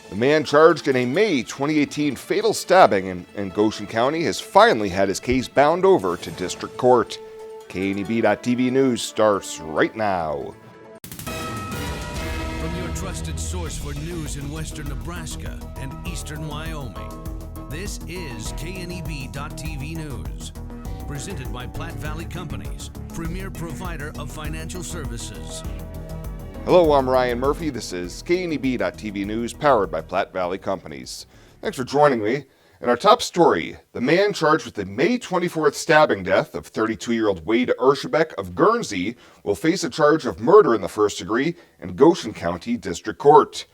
The man charged in a May 2018 fatal stabbing in Goshen County has finally had his case bound over to district court. KNEB.TV News starts right now. From your trusted source for news in western Nebraska and eastern Wyoming, this is KNEB.TV News. Presented by Platte Valley Companies, premier provider of financial services. Hello, I'm Ryan Murphy. This is KNEB.TV News, powered by Platte Valley Companies. Thanks for joining me. In our top story, the man charged with the May 24th stabbing death of 32-year-old Wade Ershebeck of Guernsey will face a charge of murder in the first degree in Goshen County District Court.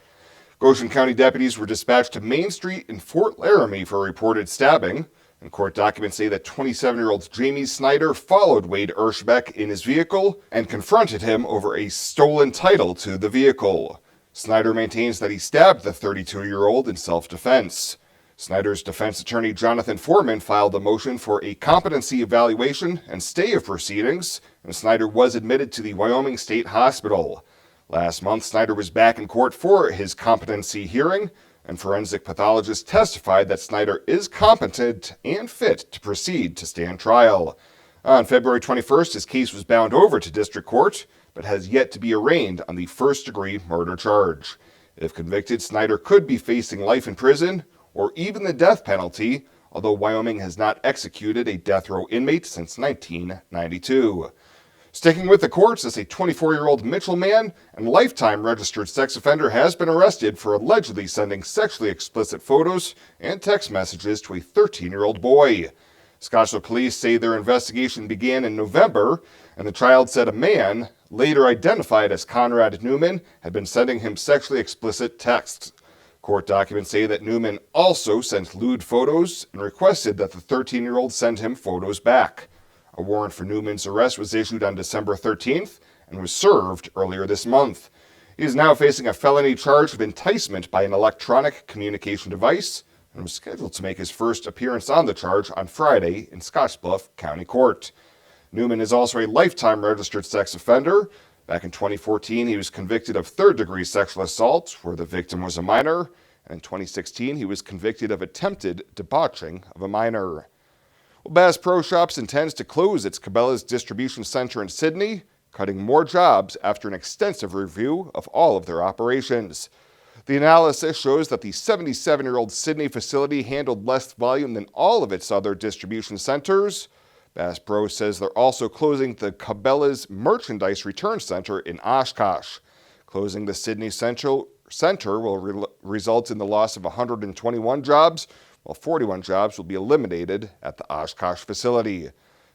Goshen County deputies were dispatched to Main Street in Fort Laramie for a reported stabbing. And court documents say that 27-year-old Jamie Snyder followed Wade Ershebeck in his vehicle and confronted him over a stolen title to the vehicle. Snyder maintains that he stabbed the 32-year-old in self-defense. Snyder's defense attorney Jonathan Foreman filed a motion for a competency evaluation and stay of proceedings, and Snyder was admitted to the Wyoming State Hospital. Last month, Snyder was back in court for his competency hearing, and forensic pathologists testified that Snyder is competent and fit to proceed to stand trial. On February 21st, his case was bound over to district court, but has yet to be arraigned on the first-degree murder charge. If convicted, Snyder could be facing life in prison or even the death penalty, although Wyoming has not executed a death row inmate since 1992. Sticking with the courts, as a 24-year-old Mitchell man and lifetime registered sex offender has been arrested for allegedly sending sexually explicit photos and text messages to a 13-year-old boy. Scottsdale police say their investigation began in November, and the child said a man, later identified as Conrad Newman, had been sending him sexually explicit texts. Court documents say that Newman also sent lewd photos and requested that the 13-year-old send him photos back. A warrant for Newman's arrest was issued on December 13th and was served earlier this month. He is now facing a felony charge of enticement by an electronic communication device and was scheduled to make his first appearance on the charge on Friday in Scottsbluff County Court. Newman is also a lifetime registered sex offender. Back in 2014, he was convicted of third-degree sexual assault, where the victim was a minor, and in 2016, he was convicted of attempted debauching of a minor. Well, Bass Pro Shops intends to close its Cabela's distribution center in Sidney, cutting more jobs after an extensive review of all of their operations. The analysis shows that the 77-year-old Sidney facility handled less volume than all of its other distribution centers. Bass Pro says they're also closing the Cabela's Merchandise Return Center in Oshkosh. Closing the Sidney Center will result in the loss of 121 jobs, while 41 jobs will be eliminated at the Oshkosh facility.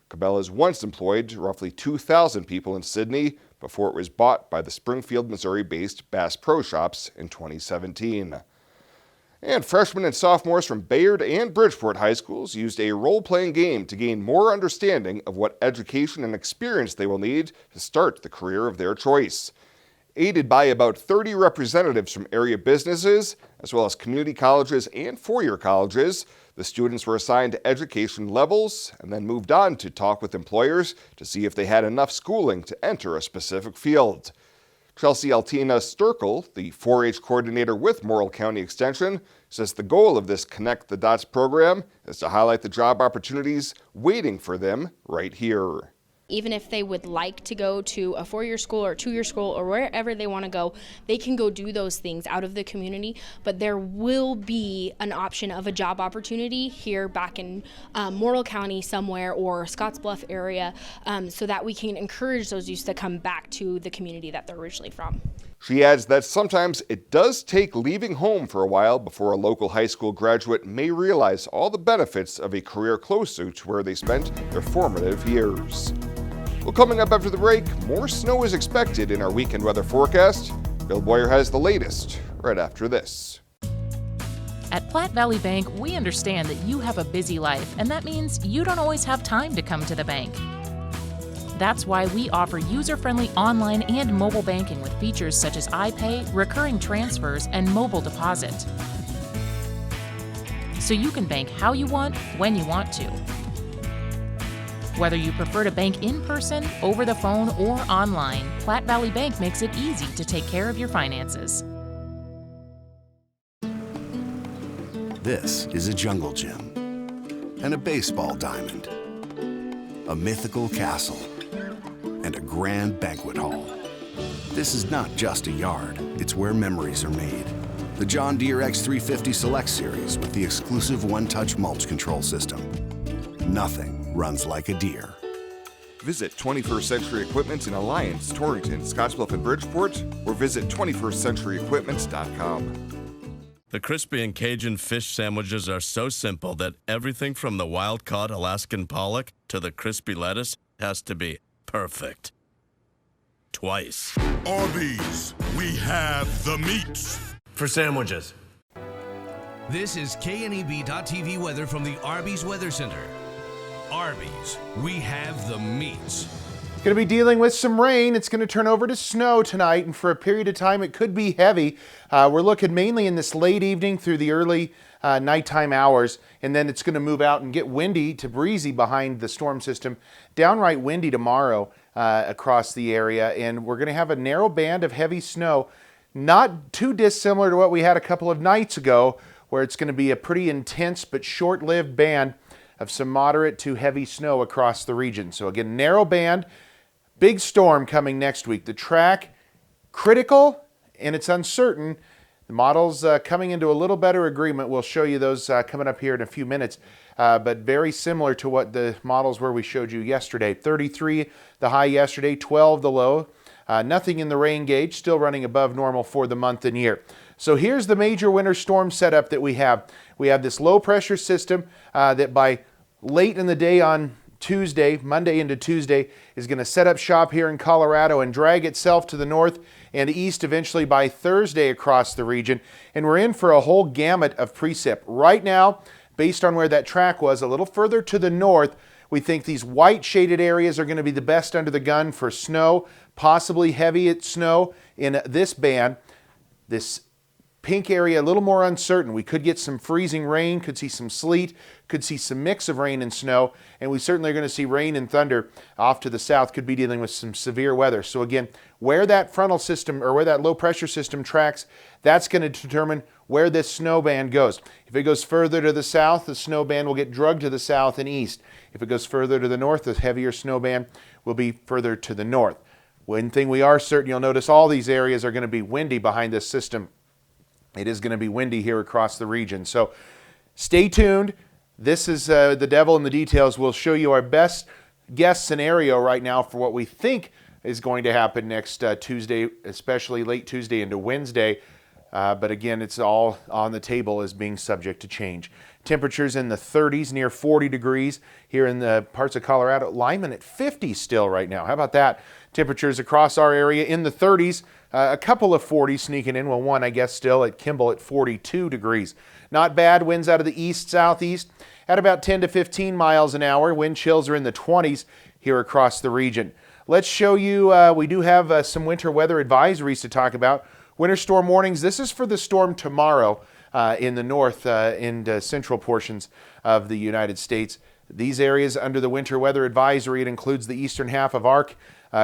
Cabela's once employed roughly 2,000 people in Sidney before it was bought by the Springfield, Missouri-based Bass Pro Shops in 2017. And freshmen and sophomores from Bayard and Bridgeport high schools used a role-playing game to gain more understanding of what education and experience they will need to start the career of their choice. Aided by about 30 representatives from area businesses, as well as community colleges and four-year colleges, the students were assigned education levels and then moved on to talk with employers to see if they had enough schooling to enter a specific field. Chelsea Altina Sturkle, the 4-H coordinator with Morrill County Extension, says the goal of this Connect the Dots program is to highlight the job opportunities waiting for them right here. Even if they would like to go to a 4-year school or a 2-year school or wherever they want to go, they can go do those things out of the community, but there will be an option of a job opportunity here back in Morrill County somewhere or Scottsbluff area, so that we can encourage those youth to come back to the community that they're originally from. She adds that sometimes it does take leaving home for a while before a local high school graduate may realize all the benefits of a career closer to where they spent their formative years. Well, coming up after the break, more snow is expected in our weekend weather forecast. Bill Boyer has the latest right after this. At Platte Valley Bank, we understand that you have a busy life, and that means you don't always have time to come to the bank. That's why we offer user-friendly online and mobile banking with features such as iPay, recurring transfers, and mobile deposit. So you can bank how you want, when you want to. Whether you prefer to bank in person, over the phone, or online, Platte Valley Bank makes it easy to take care of your finances. This is a jungle gym and a baseball diamond, a mythical castle, and a grand banquet hall. This is not just a yard, it's where memories are made. The John Deere X350 Select Series with the exclusive one-touch mulch control system. Nothing runs like a Deere. Visit 21st Century Equipment in Alliance, Torrington, Scottsbluff, and Bridgeport, or visit 21stcenturyequipment.com. The crispy and Cajun fish sandwiches are so simple that everything from the wild-caught Alaskan pollock to the crispy lettuce has to be perfect. Twice. Arby's, we have the meats. For sandwiches. This is KNEB.TV weather from the Arby's Weather Center. Arby's, we have the meats. Going to be dealing with some rain. It's going to turn over to snow tonight, and for a period of time it could be heavy. We're looking mainly in this late evening through the early nighttime hours, and then it's going to move out and get windy to breezy behind the storm system. Downright windy tomorrow across the area, and we're going to have a narrow band of heavy snow, not too dissimilar to what we had a couple of nights ago, where it's going to be a pretty intense but short-lived band of some moderate to heavy snow across the region. So again, narrow band. Big storm coming next week. The track, critical, and it's uncertain. The models coming into a little better agreement. We'll show you those coming up here in a few minutes, but very similar to what the models were we showed you yesterday. 33 the high yesterday, 12 the low. Nothing in the rain gauge, still running above normal for the month and year. So here's the major winter storm setup that we have. We have this low pressure system that by late in the day on Tuesday, Monday into Tuesday, is going to set up shop here in Colorado and drag itself to the north and east eventually by Thursday across the region. And we're in for a whole gamut of precip. Right now, based on where that track was, a little further to the north, we think these white shaded areas are going to be the best under the gun for snow, possibly heavy snow in this band. This pink area a little more uncertain. We could get some freezing rain, could see some sleet, could see some mix of rain and snow, and we certainly are going to see rain and thunder off to the south, could be dealing with some severe weather. So again, where that frontal system or where that low pressure system tracks, that's going to determine where this snow band goes. If it goes further to the south, the snow band will get drugged to the south and east. If it goes further to the north, the heavier snow band will be further to the north. One thing we are certain, you'll notice all these areas are going to be windy behind this system. It is going to be windy here across the region. So stay tuned. This is the devil in the details. We'll show you our best guess scenario right now for what we think is going to happen next Tuesday, especially late Tuesday into Wednesday. But again, it's all on the table as being subject to change. Temperatures in the 30s, near 40 degrees here in the parts of Colorado. Lyman at 50 still right now. How about that? Temperatures across our area in the 30s. A couple of 40s sneaking in. Well, one, I guess, still at Kimball at 42 degrees. Not bad. Winds out of the east-southeast at about 10 to 15 miles an hour. Wind chills are in the 20s here across the region. Let's show you, we do have some winter weather advisories to talk about. Winter storm warnings. This is for the storm tomorrow in the north and central portions of the United States. These areas under the winter weather advisory, it includes the eastern half of ARC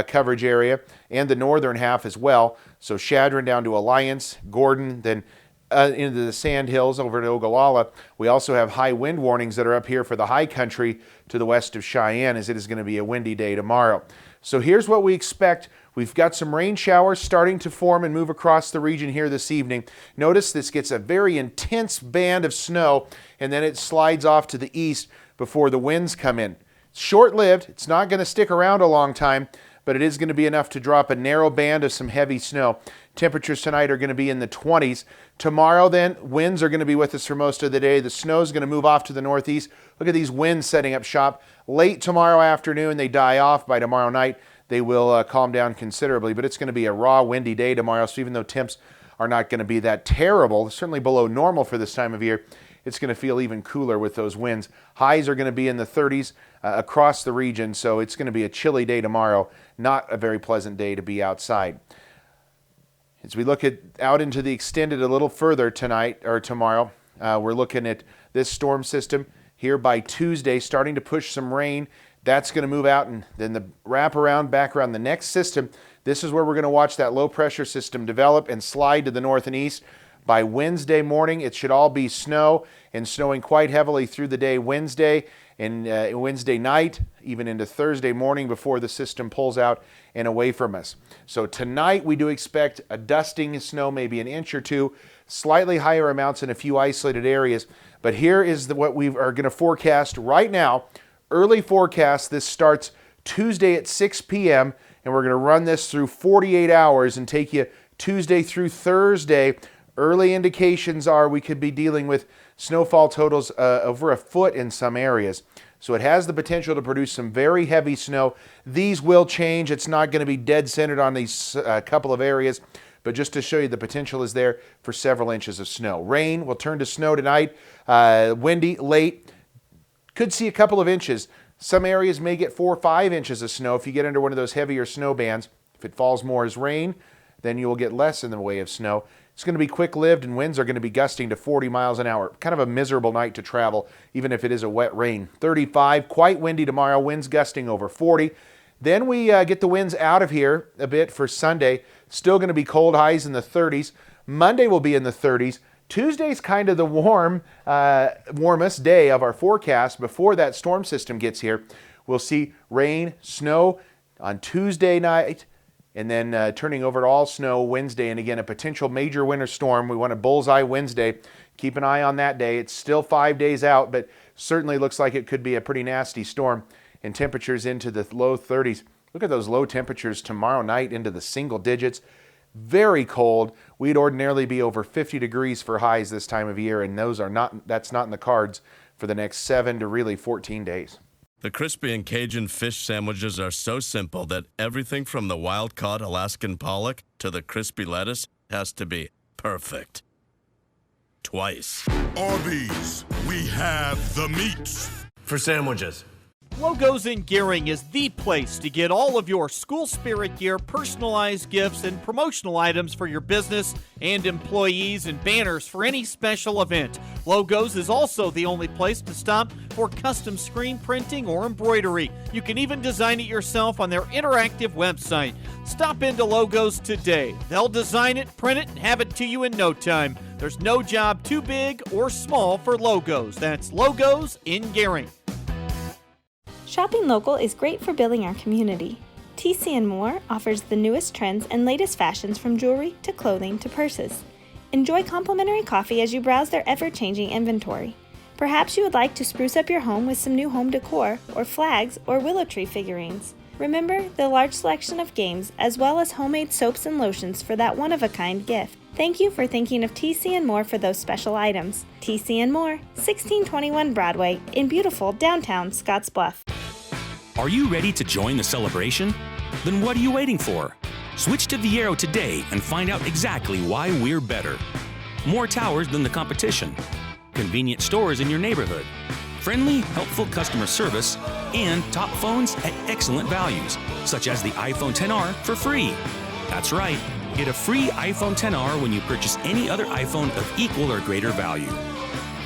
coverage area and the northern half as well. So Chadron down to Alliance, Gordon, then into the Sand Hills over to Ogallala. We also have high wind warnings that are up here for the high country to the west of Cheyenne, as it is going to be a windy day tomorrow. So here's what we expect. We've got some rain showers starting to form and move across the region here this evening. Notice this gets a very intense band of snow, and then it slides off to the east before the winds come in. It's short-lived. It's not going to stick around a long time, but it is going to be enough to drop a narrow band of some heavy snow. Temperatures tonight are going to be in the 20s. Tomorrow then, winds are going to be with us for most of the day. The snow is going to move off to the northeast. Look at these winds setting up shop. Late tomorrow afternoon, they die off. By tomorrow night, they will calm down considerably, but it's going to be a raw, windy day tomorrow. So even though temps are not going to be that terrible, certainly below normal for this time of year, it's going to feel even cooler with those winds. Highs are going to be in the 30s across the region, so it's going to be a chilly day tomorrow. Not a very pleasant day to be outside. As we look out into the extended a little further tonight or tomorrow, we're looking at this storm system here by Tuesday, starting to push some rain. That's going to move out, and then the wraparound back around the next system. This is where we're going to watch that low pressure system develop and slide to the north and east. By Wednesday morning, it should all be snow and snowing quite heavily through the day Wednesday and Wednesday night, even into Thursday morning before the system pulls out and away from us. So tonight we do expect a dusting of snow, maybe an inch or two, slightly higher amounts in a few isolated areas. But here is what we are going to forecast right now. Early forecast, this starts Tuesday at 6 p.m. and we're going to run this through 48 hours and take you Tuesday through Thursday. Early indications are we could be dealing with snowfall totals over a foot in some areas. So it has the potential to produce some very heavy snow. These will change. It's not going to be dead centered on these couple of areas, but just to show you the potential is there for several inches of snow. Rain will turn to snow tonight. Windy, late. Could see a couple of inches. Some areas may get 4 or 5 inches of snow if you get under one of those heavier snow bands. If it falls more as rain, then you will get less in the way of snow. It's going to be quick-lived, and winds are going to be gusting to 40 miles an hour. Kind of a miserable night to travel, even if it is a wet rain. 35, quite windy tomorrow, winds gusting over 40. Then we get the winds out of here a bit for Sunday. Still going to be cold, highs in the 30s. Monday will be in the 30s. Tuesday's kind of the warmest day of our forecast before that storm system gets here. We'll see rain, snow on Tuesday night, and then turning over to all snow Wednesday, and again, a potential major winter storm. We want a bullseye Wednesday. Keep an eye on that day. It's still 5 days out, but certainly looks like it could be a pretty nasty storm, and temperatures into the low 30s. Look at those low temperatures tomorrow night into the single digits. Very cold. We'd ordinarily be over 50 degrees for highs this time of year, and that's not in the cards for the next 7 to really 14 days. The crispy and Cajun fish sandwiches are so simple that everything from the wild-caught Alaskan pollock to the crispy lettuce has to be perfect. Twice. Arby's, we have the meats. For sandwiches. Logos in Gearing is the place to get all of your school spirit gear, personalized gifts, and promotional items for your business and employees, and banners for any special event. Logos is also the only place to stop for custom screen printing or embroidery. You can even design it yourself on their interactive website. Stop into Logos today. They'll design it, print it, and have it to you in no time. There's no job too big or small for Logos. That's Logos in Gearing. Shopping local is great for building our community. TC & More offers the newest trends and latest fashions from jewelry to clothing to purses. Enjoy complimentary coffee as you browse their ever-changing inventory. Perhaps you would like to spruce up your home with some new home decor or flags or willow tree figurines. Remember the large selection of games as well as homemade soaps and lotions for that one-of-a-kind gift. Thank you for thinking of TC & More for those special items. TC & More, 1621 Broadway in beautiful downtown Scottsbluff. Are you ready to join the celebration? Then what are you waiting for? Switch to Viero today and find out exactly why we're better. More towers than the competition. Convenient stores in your neighborhood. Friendly, helpful customer service, and top phones at excellent values, such as the iPhone XR for free. That's right, get a free iPhone XR when you purchase any other iPhone of equal or greater value.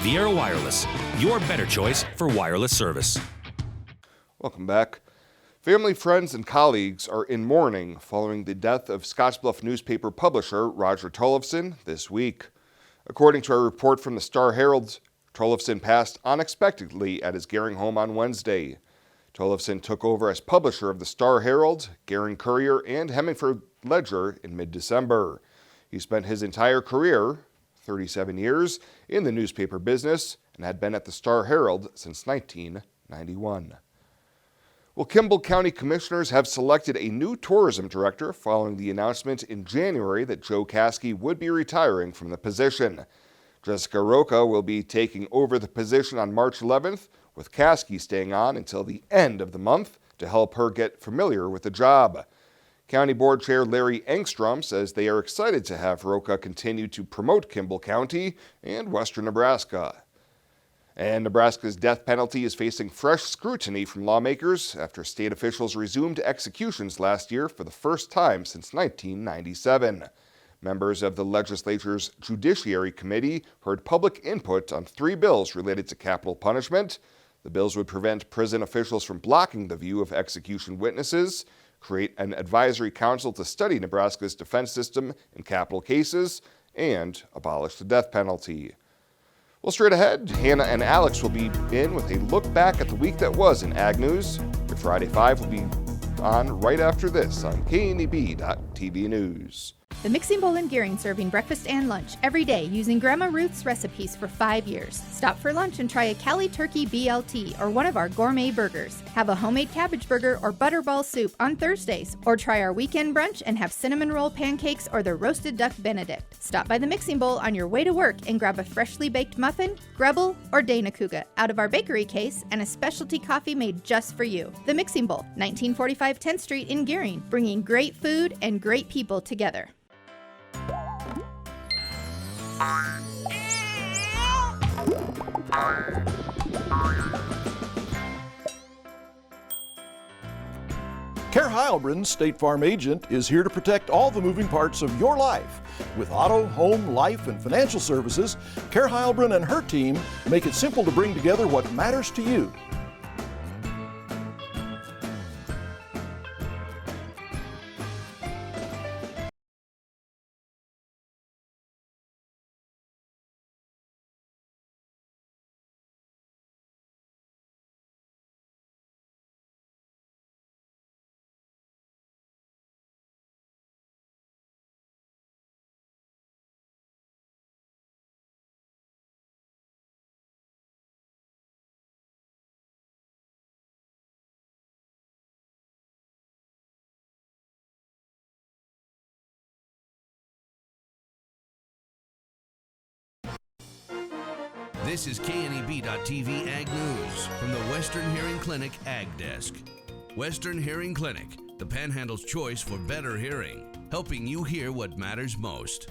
Viero Wireless, your better choice for wireless service. Welcome back. Family, friends, and colleagues are in mourning following the death of Scottsbluff newspaper publisher Roger Tollefson this week. According to a report from the Star-Herald, Tollefson passed unexpectedly at his Gering home on Wednesday. Tollefson took over as publisher of the Star-Herald, Gering Courier, and Hemmingford Ledger in mid-December. He spent his entire career, 37 years, in the newspaper business and had been at the Star-Herald since 1991. Well, Kimball County Commissioners have selected a new tourism director following the announcement in January that Joe Caskey would be retiring from the position. Jessica Roca will be taking over the position on March 11th, with Caskey staying on until the end of the month to help her get familiar with the job. County Board Chair Larry Engstrom says they are excited to have Roca continue to promote Kimball County and western Nebraska. And Nebraska's death penalty is facing fresh scrutiny from lawmakers after state officials resumed executions last year for the first time since 1997. Members of the legislature's Judiciary Committee heard public input on 3 bills related to capital punishment. The bills would prevent prison officials from blocking the view of execution witnesses, create an advisory council to study Nebraska's defense system in capital cases, and abolish the death penalty. Well, straight ahead, Hannah and Alex will be in with a look back at the week that was in Ag News. Your Friday 5 will be on right after this on KNEB.TV News. The Mixing Bowl in Gearing, serving breakfast and lunch every day using Grandma Ruth's recipes for 5 years. Stop for lunch and try a Cali Turkey BLT or one of our gourmet burgers. Have a homemade cabbage burger or butterball soup on Thursdays. Or try our weekend brunch and have cinnamon roll pancakes or the roasted duck Benedict. Stop by the Mixing Bowl on your way to work and grab a freshly baked muffin, Grebel, or Dana Kuga out of our bakery case and a specialty coffee made just for you. The Mixing Bowl, 1945 10th Street in Gearing, bringing great food and great people together. Care Heilbronn, State Farm agent, is here to protect all the moving parts of your life. With auto, home, life, and financial services, Care Heilbronn and her team make it simple to bring together what matters to you. This is KNEB.TV Ag News from the Western Hearing Clinic Ag Desk. Western Hearing Clinic, the Panhandle's choice for better hearing, helping you hear what matters most.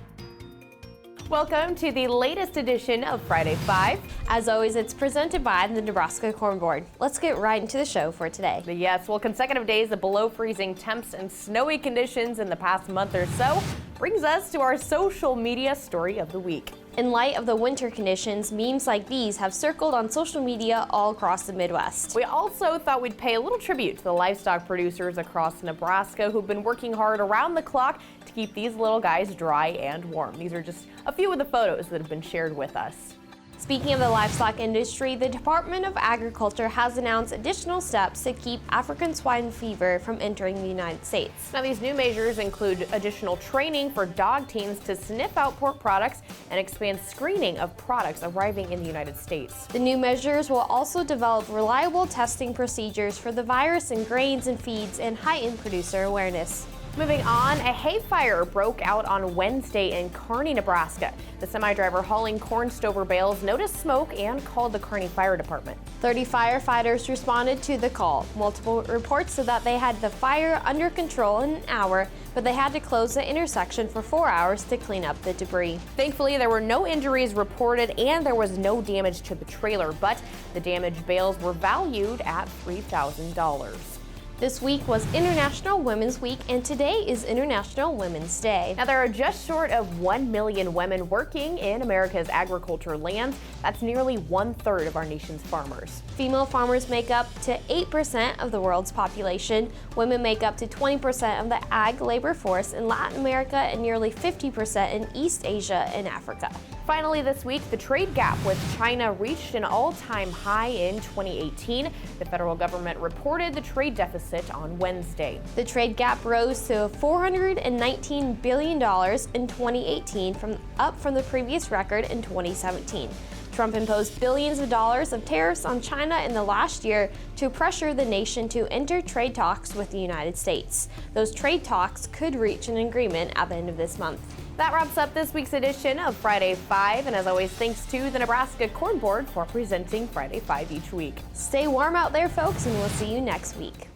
Welcome to the latest edition of Friday 5. As always, it's presented by the Nebraska Corn Board. Let's get right into the show for today. Yes, well, consecutive days of below freezing temps and snowy conditions in the past month or so brings us to our social media story of the week. In light of the winter conditions, memes like these have circled on social media all across the Midwest. We also thought we'd pay a little tribute to the livestock producers across Nebraska who've been working hard around the clock to keep these little guys dry and warm. These are just a few of the photos that have been shared with us. Speaking of the livestock industry, the Department of Agriculture has announced additional steps to keep African swine fever from entering the United States. Now, these new measures include additional training for dog teams to sniff out pork products and expand screening of products arriving in the United States. The new measures will also develop reliable testing procedures for the virus in grains and feeds and heighten producer awareness. Moving on, a hay fire broke out on Wednesday in Kearney, Nebraska. The semi-driver hauling corn stover bales noticed smoke and called the Kearney Fire Department. 30 firefighters responded to the call. Multiple reports said that they had the fire under control in an hour, but they had to close the intersection for 4 hours to clean up the debris. Thankfully, there were no injuries reported and there was no damage to the trailer, but the damaged bales were valued at $3,000. This week was International Women's Week, and today is International Women's Day. Now, there are just short of 1 million women working in America's agriculture lands. That's nearly 1/3 of our nation's farmers. Female farmers make up to 8% of the world's population. Women make up to 20% of the ag labor force in Latin America and nearly 50% in East Asia and Africa. Finally, this week, the trade gap with China reached an all-time high in 2018. The federal government reported the trade deficit on Wednesday. The trade gap rose to $419 billion in 2018, up from the previous record in 2017. Trump imposed billions of dollars of tariffs on China in the last year to pressure the nation to enter trade talks with the United States. Those trade talks could reach an agreement at the end of this month. That wraps up this week's edition of Friday 5, and as always, thanks to the Nebraska Corn Board for presenting Friday 5 each week. Stay warm out there, folks, and we'll see you next week.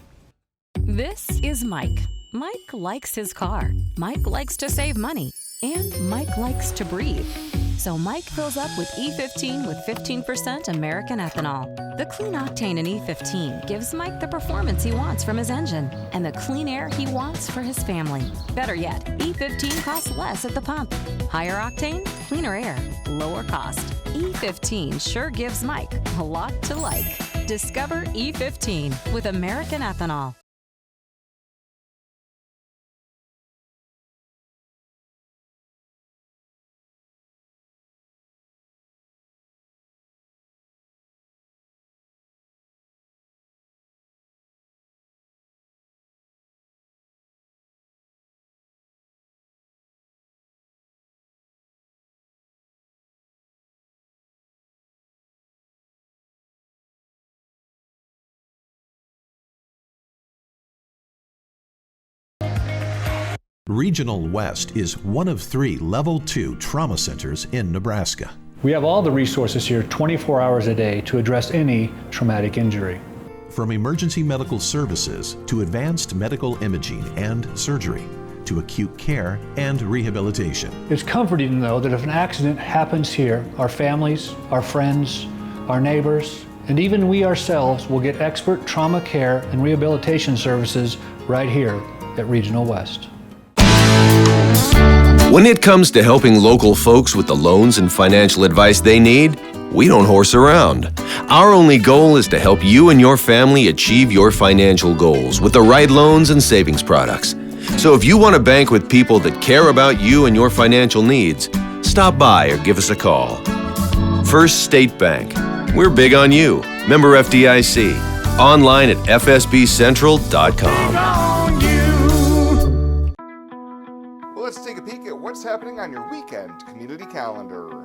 This is Mike. Mike likes his car. Mike likes to save money. And Mike likes to breathe. So Mike fills up with E15 with 15% American ethanol. The clean octane in E15 gives Mike the performance he wants from his engine and the clean air he wants for his family. Better yet, E15 costs less at the pump. Higher octane, cleaner air, lower cost. E15 sure gives Mike a lot to like. Discover E15 with American ethanol. Regional West is one of 3 Level 2 trauma centers in Nebraska. We have all the resources here 24 hours a day to address any traumatic injury. From emergency medical services to advanced medical imaging and surgery to acute care and rehabilitation. It's comforting, though, that if an accident happens here, our families, our friends, our neighbors, and even we ourselves will get expert trauma care and rehabilitation services right here at Regional West. When it comes to helping local folks with the loans and financial advice they need, we don't horse around. Our only goal is to help you and your family achieve your financial goals with the right loans and savings products. So if you want to bank with people that care about you and your financial needs, stop by or give us a call. First State Bank. We're big on you. Member FDIC. Online at fsbcentral.com. Well, let's take a peek at what's happening on your weekend community calendar.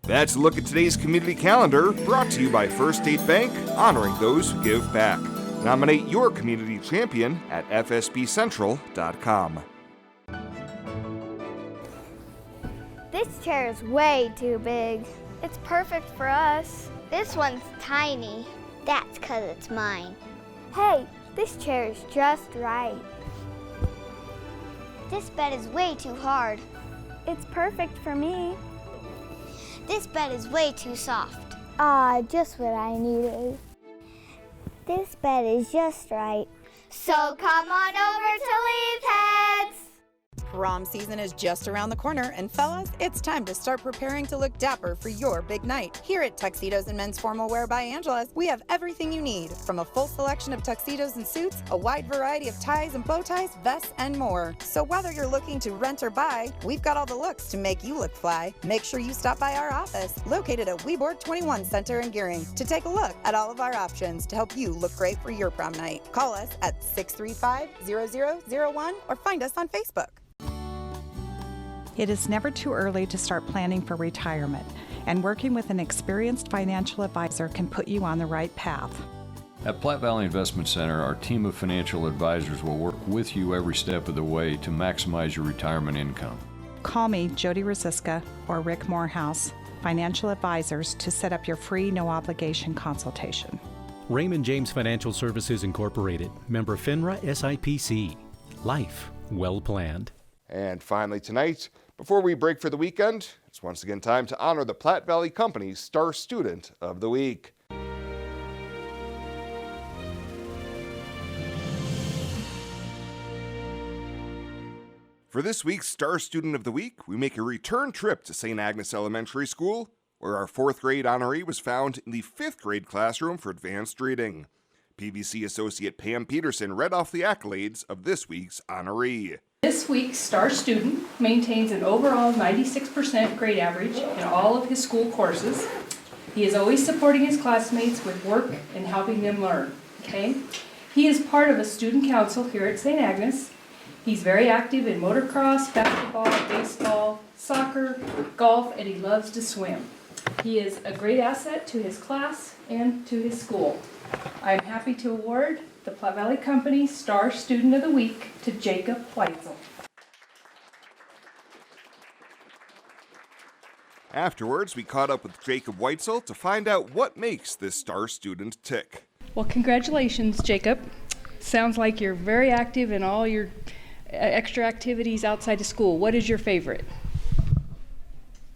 That's a look at today's community calendar, brought to you by First State Bank, honoring those who give back. Nominate your community champion at fsbcentral.com. This chair is way too big. It's perfect for us. This one's tiny. That's 'cause it's mine. Hey, this chair is just right. This bed is way too hard. It's perfect for me. This bed is way too soft. Just what I needed. This bed is just right. So come on over to Lee's Heads. Prom season is just around the corner, and fellas, it's time to start preparing to look dapper for your big night. Here at Tuxedos and Men's Formal Wear by Angela's, we have everything you need, from a full selection of tuxedos and suits, a wide variety of ties and bow ties, vests, and more. So whether you're looking to rent or buy, we've got all the looks to make you look fly. Make sure you stop by our office, located at Weeboard 21 Center in Gearing, to take a look at all of our options to help you look great for your prom night. Call us at 635-0001 or find us on Facebook. It is never too early to start planning for retirement. and working with an experienced financial advisor can put you on the right path. At Platte Valley Investment Center, our team of financial advisors will work with you every step of the way to maximize your retirement income. Call me, Jody Rosiska, or Rick Morehouse, financial advisors, to set up your free, no-obligation consultation. Raymond James Financial Services Incorporated, member FINRA SIPC. Life well planned. And finally tonight, before we break for the weekend, it's once again time to honor the Platte Valley Company's Star Student of the Week. For this week's Star Student of the Week, we make a return trip to St. Agnes Elementary School, where our 4th grade honoree was found in the 5th grade classroom for advanced reading. PVC associate Pam Peterson read off the accolades of this week's honoree. This week's Star Student maintains an overall 96% grade average in all of his school courses. He is always supporting his classmates with work and helping them learn. Okay? He is part of a student council here at St. Agnes. He's very active in motocross, basketball, baseball, soccer, golf, and he loves to swim. He is a great asset to his class and to his school. I am happy to award the Platte Valley Company Star Student of the Week to Jacob Weitzel. Afterwards, we caught up with Jacob Weitzel to find out what makes this star student tick. Well, congratulations, Jacob. Sounds like you're very active in all your extra activities outside of school. What is your favorite?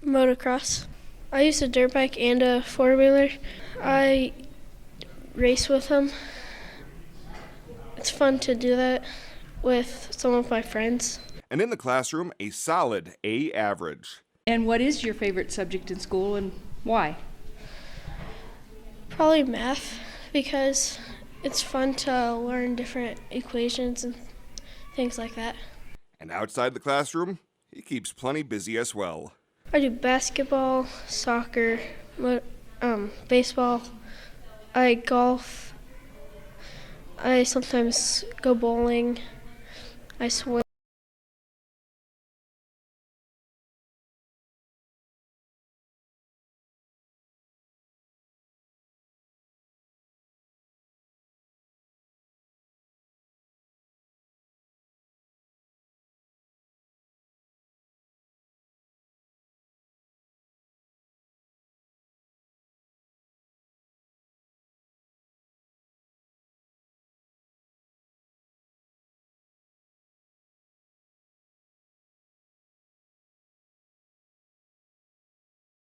Motocross. I use a dirt bike and a four-wheeler. I race with them. It's fun to do that with some of my friends. And in the classroom, a solid A average. And what is your favorite subject in school and why? Probably math, because it's fun to learn different equations and things like that. And outside the classroom, he keeps plenty busy as well. I do basketball, soccer, baseball. I golf. I sometimes go bowling. I swim.